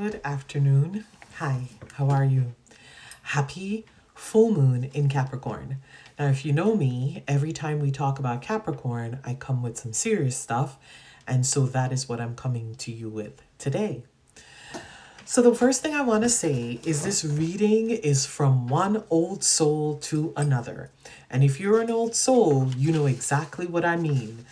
Good afternoon. Hi, how are you? Happy full moon in Capricorn. Now, if you know me, every time we talk about Capricorn, I come with some serious stuff. And so that is what I'm coming to you with today. So the first thing I want to say is this reading is from one old soul to another. And if you're an old soul, you know exactly what I mean.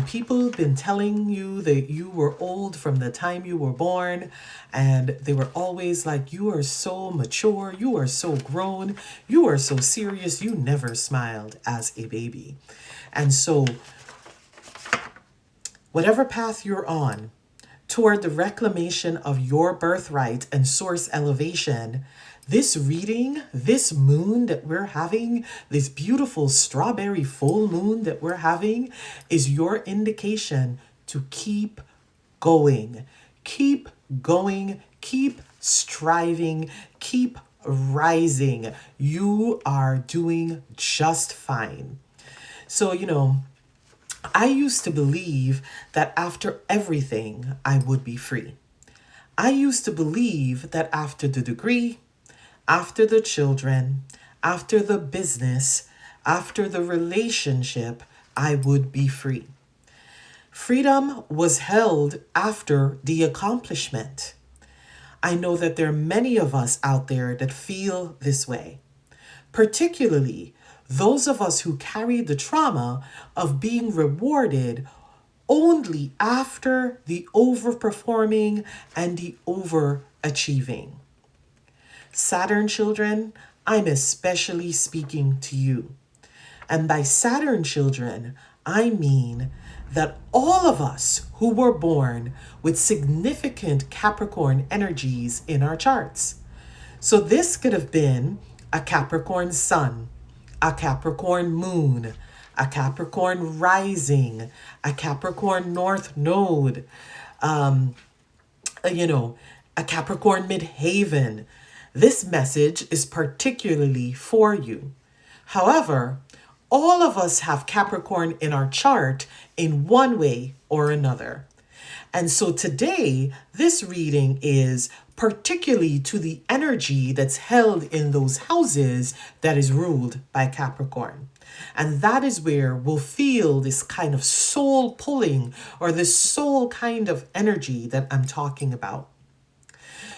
People have been telling you that you were old from the time you were born, and they were always like, you are so mature, you are so grown, you are so serious, you never smiled as a baby. And so, whatever path you're on, toward the reclamation of your birthright and source elevation, this reading, this moon that we're having, this beautiful strawberry full moon that we're having, is your indication to keep going. Keep going, keep striving, keep rising. You are doing just fine. So, I used to believe that after everything, I would be free. I used to believe that after the degree, after the children, after the business, after the relationship, I would be free. Freedom was held after the accomplishment. I know that there are many of us out there that feel this way, particularly those of us who carry the trauma of being rewarded only after the overperforming and the overachieving. Saturn children, I'm especially speaking to you. And by Saturn children, I mean that all of us who were born with significant Capricorn energies in our charts. So this could have been a Capricorn sun, a Capricorn moon, a Capricorn rising, a Capricorn north node, a Capricorn midhaven. This message is particularly for you. However, all of us have Capricorn in our chart in one way or another. And so today, this reading is particularly to the energy that's held in those houses that is ruled by Capricorn. And that is where we'll feel this kind of soul pulling or this soul kind of energy that I'm talking about.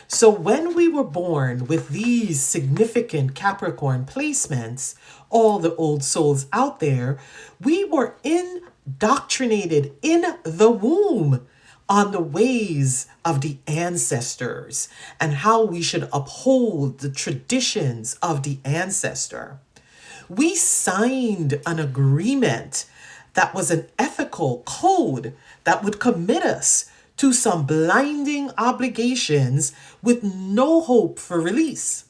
So when we were born with these significant Capricorn placements, all the old souls out there, we were indoctrinated in the womb on the ways of the ancestors and how we should uphold the traditions of the ancestor. We signed an agreement that was an ethical code that would commit us to some blinding obligations with no hope for release.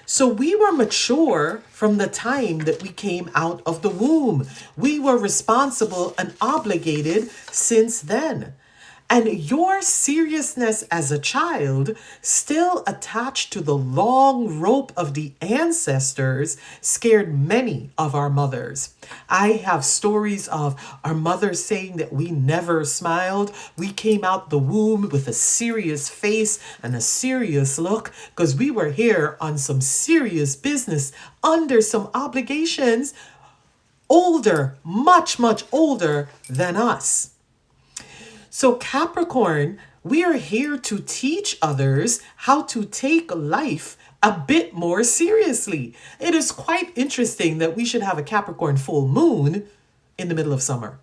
So we were mature from the time that we came out of the womb. We were responsible and obligated since then. And your seriousness as a child, still attached to the long rope of the ancestors, scared many of our mothers. I have stories of our mothers saying that we never smiled. We came out the womb with a serious face and a serious look because we were here on some serious business, under some obligations, older, much, much older than us. So Capricorn, we are here to teach others how to take life a bit more seriously. It is quite interesting that we should have a Capricorn full moon in the middle of summer.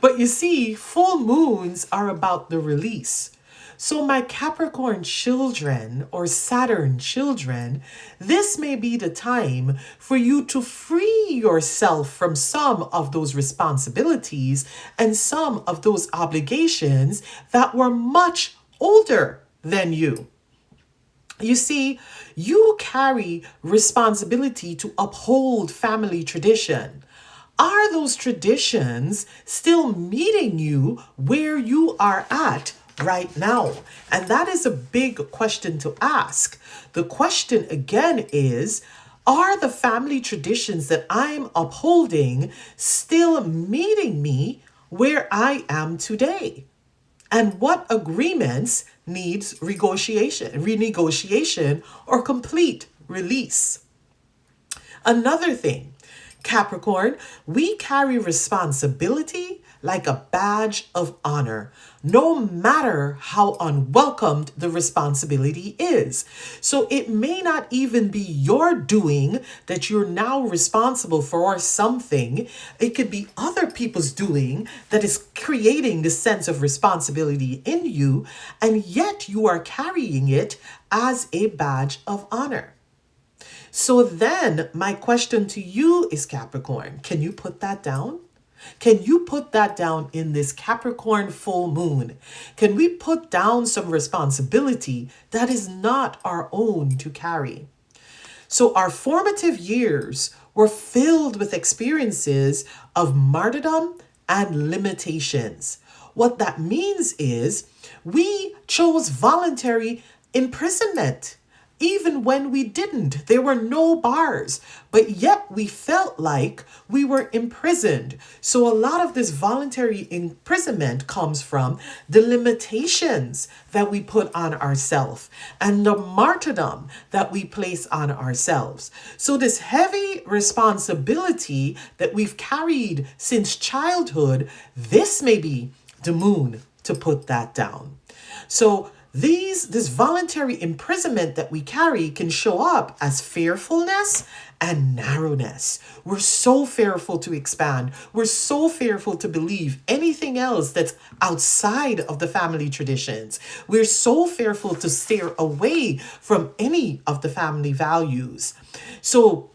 But you see, full moons are about the release. So my Capricorn children or Saturn children, this may be the time for you to free yourself from some of those responsibilities and some of those obligations that were much older than you. You see, you carry responsibility to uphold family tradition. Are those traditions still meeting you where you are at right now? And that is a big question to ask. The question again is, are the family traditions that I'm upholding still meeting me where I am today? And what agreements needs renegotiation, or complete release. Another thing, Capricorn, we carry responsibility like a badge of honor, no matter how unwelcomed the responsibility is. So it may not even be your doing that you're now responsible for something. It could be other people's doing that is creating the sense of responsibility in you, and yet you are carrying it as a badge of honor. So then my question to you is, Capricorn, can you put that down? Can you put that down in this Capricorn full moon? Can we put down some responsibility that is not our own to carry? So our formative years were filled with experiences of martyrdom and limitations. What that means is we chose voluntary imprisonment. Even when we didn't, there were no bars, but yet we felt like we were imprisoned. So a lot of this voluntary imprisonment comes from the limitations that we put on ourselves and the martyrdom that we place on ourselves. So this heavy responsibility that we've carried since childhood, this may be the moon to put that down. So this voluntary imprisonment that we carry can show up as fearfulness and narrowness. We're so fearful to expand. We're so fearful to believe anything else that's outside of the family traditions. We're so fearful to steer away from any of the family values. So,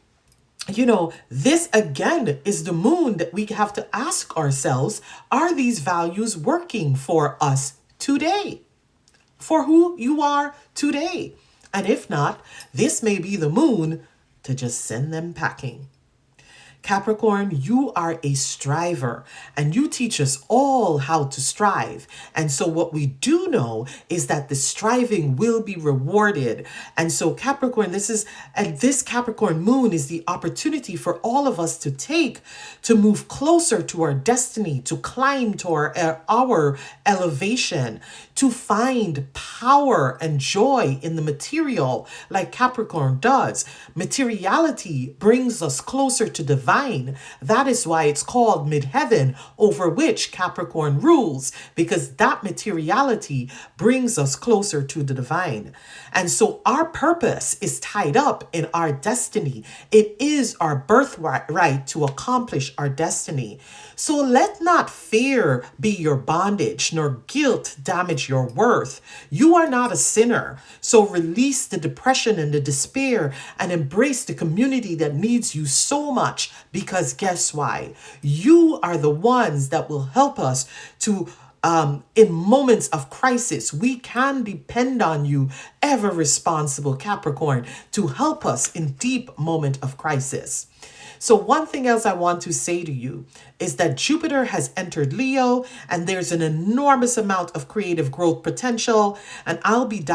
this again is the moon that we have to ask ourselves, are these values working for us today? For who you are today? And if not, this may be the moon to just send them packing. Capricorn, you are a striver and you teach us all how to strive. And so what we do know is that the striving will be rewarded. And so Capricorn, this Capricorn moon is the opportunity for all of us to take to move closer to our destiny, to climb to our elevation, to find power and joy in the material like Capricorn does. Materiality brings us closer to divine. That is why it's called midheaven, over which Capricorn rules, because that materiality brings us closer to the divine. And so our purpose is tied up in our destiny. It is our birthright to accomplish our destiny. So let not fear be your bondage, nor guilt damage your worth. You are not a sinner. So release the depression and the despair and embrace the community that needs you so much, because guess why? You are the ones that will help us to in moments of crisis. We can depend on you, ever responsible Capricorn, to help us in deep moment of crisis. So one thing else I want to say to you is that Jupiter has entered Leo, and there's an enormous amount of creative growth potential, and I'll be